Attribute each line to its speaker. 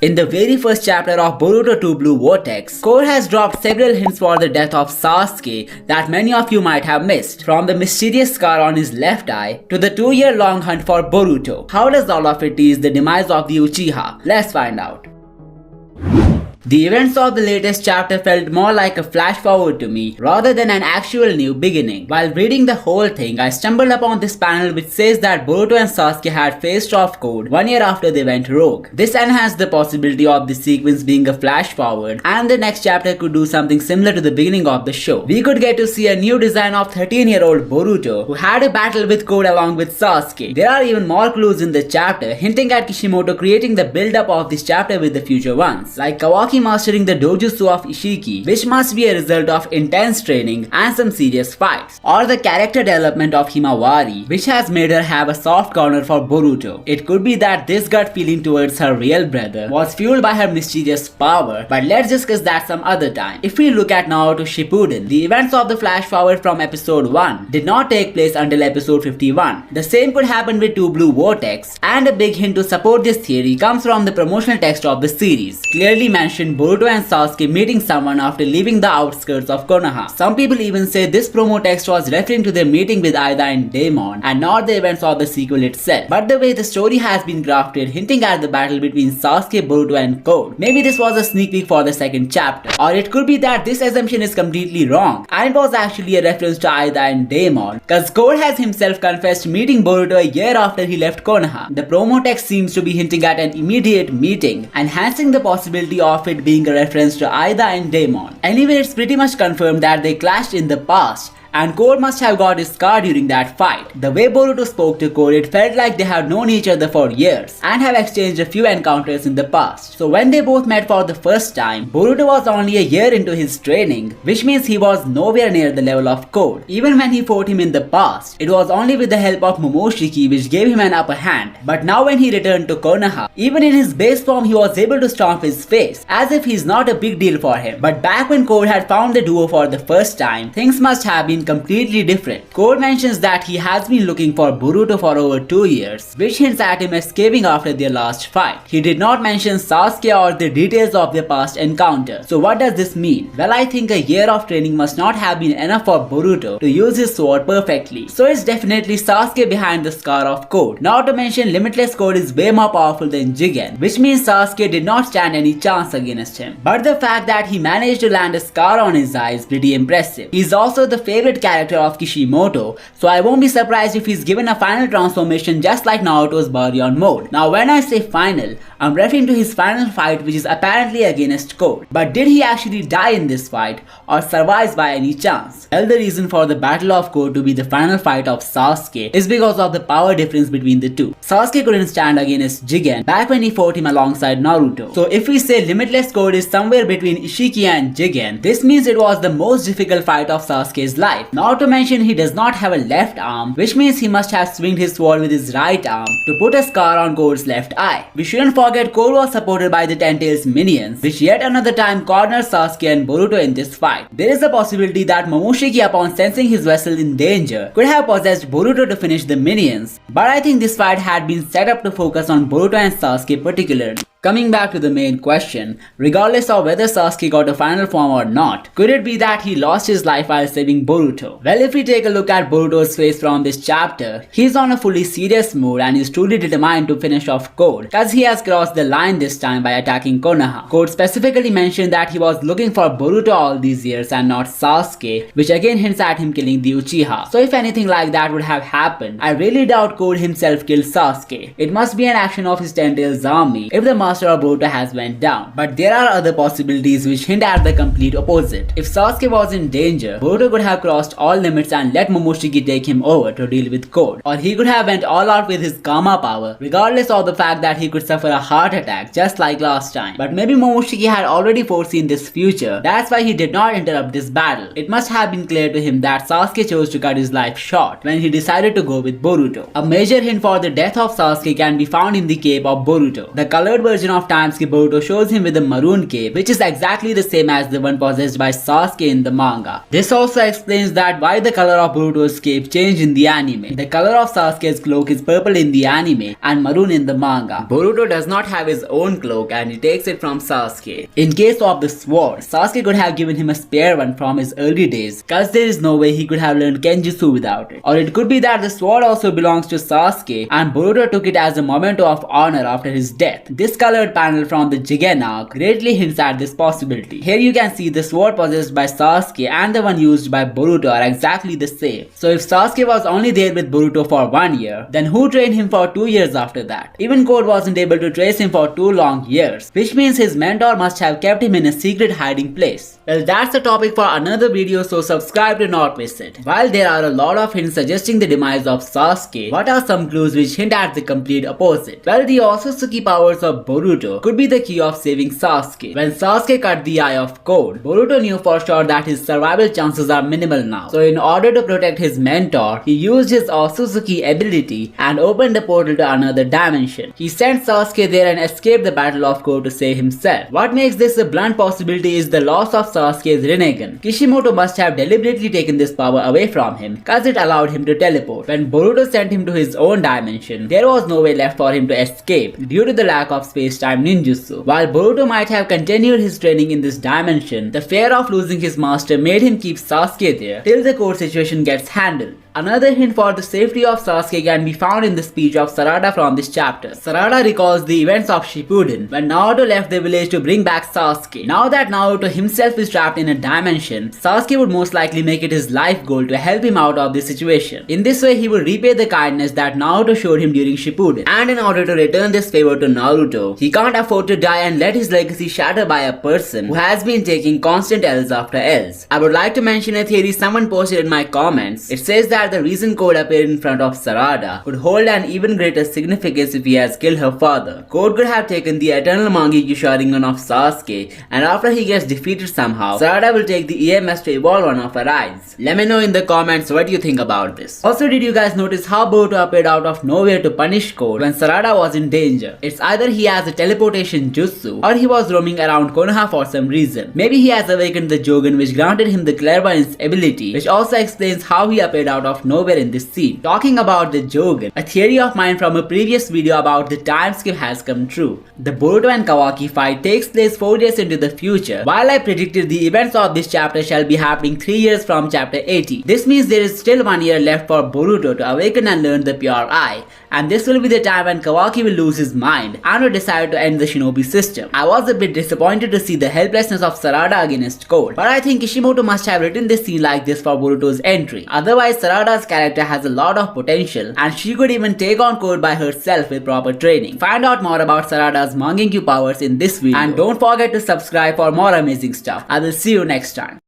Speaker 1: In the very first chapter of Boruto 2 Blue Vortex, Code has dropped several hints for the death of Sasuke that many of you might have missed, from the mysterious scar on his left eye to the 2-year-long hunt for Boruto. How does all of it tease the demise of the Uchiha? Let's find out. The events of the latest chapter felt more like a flash forward to me rather than an actual new beginning. While reading the whole thing, I stumbled upon this panel which says that Boruto and Sasuke had faced off Code 1 year after they went rogue. This enhanced the possibility of the sequence being a flash forward, and the next chapter could do something similar to the beginning of the show. We could get to see a new design of 13-year-old Boruto who had a battle with Code along with Sasuke. There are even more clues in the chapter hinting at Kishimoto creating the build-up of this chapter with the future ones, like Kawaki mastering the dojutsu of Ishiki, which must be a result of intense training and some serious fights, or the character development of Himawari, which has made her have a soft corner for Boruto. It could be that this gut feeling towards her real brother was fueled by her mysterious power, but let's discuss that some other time. If we look at Naruto Shippuden, the events of the flash forward from episode 1 did not take place until episode 51. The same could happen with 2 Blue Vortex, and a big hint to support this theory comes from the promotional text of the series. Clearly mentioned Boruto and Sasuke meeting someone after leaving the outskirts of Konoha. Some people even say this promo text was referring to their meeting with Ida and Daemon and not the events of the sequel itself. But the way the story has been crafted, hinting at the battle between Sasuke, Boruto and Code, maybe this was a sneak peek for the second chapter. Or it could be that this assumption is completely wrong and it was actually a reference to Ida and Daemon, cause Code has himself confessed meeting Boruto a year after he left Konoha. The promo text seems to be hinting at an immediate meeting, enhancing the possibility of it being a reference to Ida and Daemon. Anyway, it's pretty much confirmed that they clashed in the past, and Code must have got his scar during that fight. The way Boruto spoke to Code, it felt like they have known each other for years and have exchanged a few encounters in the past. So when they both met for the first time, Boruto was only a year into his training, which means he was nowhere near the level of Code. Even when he fought him in the past, it was only with the help of Momoshiki which gave him an upper hand. But now when he returned to Konoha, even in his base form he was able to stomp his face, as if he's not a big deal for him. But back when Code had found the duo for the first time, things must have been completely different. Code mentions that he has been looking for Boruto for over 2 years, which hints at him escaping after their last fight. He did not mention Sasuke or the details of their past encounter. So what does this mean? Well, I think a year of training must not have been enough for Boruto to use his sword perfectly. So it's definitely Sasuke behind the scar of Code. Not to mention Limitless Code is way more powerful than Jigen, which means Sasuke did not stand any chance against him. But the fact that he managed to land a scar on his eye is pretty impressive. He's also the favorite character of Kishimoto, so I won't be surprised if he's given a final transformation just like Naruto's Baryon mode. Now when I say final, I'm referring to his final fight, which is apparently against Code. But did he actually die in this fight or survives by any chance? Well, the reason for the Battle of Code to be the final fight of Sasuke is because of the power difference between the two. Sasuke couldn't stand against Jigen back when he fought him alongside Naruto. So if we say Limitless Code is somewhere between Ishiki and Jigen, this means it was the most difficult fight of Sasuke's life. Not to mention he does not have a left arm, which means he must have swinged his sword with his right arm to put a scar on Code's left eye. We shouldn't forget Code was supported by the Ten Tails minions, which yet another time cornered Sasuke and Boruto in this fight. There is a possibility that Momoshiki, upon sensing his vessel in danger, could have possessed Boruto to finish the minions, but I think this fight had been set up to focus on Boruto and Sasuke particularly. Coming back to the main question, regardless of whether Sasuke got a final form or not, could it be that he lost his life while saving Boruto? Well, if we take a look at Boruto's face from this chapter, he's on a fully serious mood and is truly determined to finish off Code, cause he has crossed the line this time by attacking Konoha. Code specifically mentioned that he was looking for Boruto all these years and not Sasuke, which again hints at him killing the Uchiha. So if anything like that would have happened, I really doubt Code himself killed Sasuke. It must be an action of his Ten Tails army if the Master of Boruto has went down. But there are other possibilities which hint at the complete opposite. If Sasuke was in danger, Boruto could have crossed all limits and let Momoshiki take him over to deal with Code. Or he could have went all out with his Karma power, regardless of the fact that he could suffer a heart attack just like last time. But maybe Momoshiki had already foreseen this future, that's why he did not interrupt this battle. It must have been clear to him that Sasuke chose to cut his life short when he decided to go with Boruto. A major hint for the death of Sasuke can be found in the cape of Boruto. The colored version version of time skip Boruto shows him with a maroon cape, which is exactly the same as the one possessed by Sasuke in the manga. This also explains that why the color of Boruto's cape changed in the anime. The color of Sasuke's cloak is purple in the anime and maroon in the manga. Boruto does not have his own cloak and he takes it from Sasuke. In case of the sword, Sasuke could have given him a spare one from his early days, cause there is no way he could have learned Kenjutsu without it. Or it could be that the sword also belongs to Sasuke and Boruto took it as a memento of honor after his death. This colored panel from the Jigen arc greatly hints at this possibility. Here you can see the sword possessed by Sasuke and the one used by Boruto are exactly the same. So if Sasuke was only there with Boruto for 1 year, then who trained him for 2 years after that? Even Code wasn't able to trace him for 2 long years, which means his mentor must have kept him in a secret hiding place. Well, that's the topic for another video, so subscribe to not miss it. While there are a lot of hints suggesting the demise of Sasuke, what are some clues which hint at the complete opposite? Well, the Otsutsuki powers of Boruto could be the key of saving Sasuke. When Sasuke cut the eye of Code, Boruto knew for sure that his survival chances are minimal now. So in order to protect his mentor, he used his Otsutsuki ability and opened a portal to another dimension. He sent Sasuke there and escaped the battle of Code to save himself. What makes this a blunt possibility is the loss of Sasuke's Rinnegan. Kishimoto must have deliberately taken this power away from him, cause it allowed him to teleport. When Boruto sent him to his own dimension, there was no way left for him to escape due to the lack of space-time ninjutsu. While Boruto might have continued his training in this dimension, the fear of losing his master made him keep Sasuke there till the Code situation gets handled. Another hint for the safety of Sasuke can be found in the speech of Sarada from this chapter. Sarada recalls the events of Shippuden when Naruto left the village to bring back Sasuke. Now that Naruto himself is trapped in a dimension, Sasuke would most likely make it his life goal to help him out of this situation. In this way, he would repay the kindness that Naruto showed him during Shippuden. And in order to return this favor to Naruto, he can't afford to die and let his legacy shatter by a person who has been taking constant L's after L's. I would like to mention a theory someone posted in my comments. It says that the reason Code appeared in front of Sarada could hold an even greater significance if he has killed her father. Code could have taken the eternal Mangekyo Sharingan of Sasuke, and after he gets defeated somehow, Sarada will take the EMS to evolve one of her eyes. Let me know in the comments what you think about this. Also, did you guys notice how Boruto appeared out of nowhere to punish Code when Sarada was in danger? It's either he has a teleportation jutsu or he was roaming around Konoha for some reason. Maybe he has awakened the Jogan, which granted him the clairvoyance ability, which also explains how he appeared out of nowhere in this scene. Talking about the Jogan, a theory of mine from a previous video about the time skip has come true. The Boruto and Kawaki fight takes place 4 years into the future, while I predicted the events of this chapter shall be happening 3 years from chapter 80. This means there is still 1 year left for Boruto to awaken and learn the pure eye, and this will be the time when Kawaki will lose his mind and will decide to end the shinobi system. I was a bit disappointed to see the helplessness of Sarada against Code, but I think Kishimoto must have written this scene like this for Boruto's entry. Otherwise, Sarada's character has a lot of potential and she could even take on Code by herself with proper training. Find out more about Sarada's Mangekyo powers in this video, and don't forget to subscribe for more amazing stuff. I will see you next time.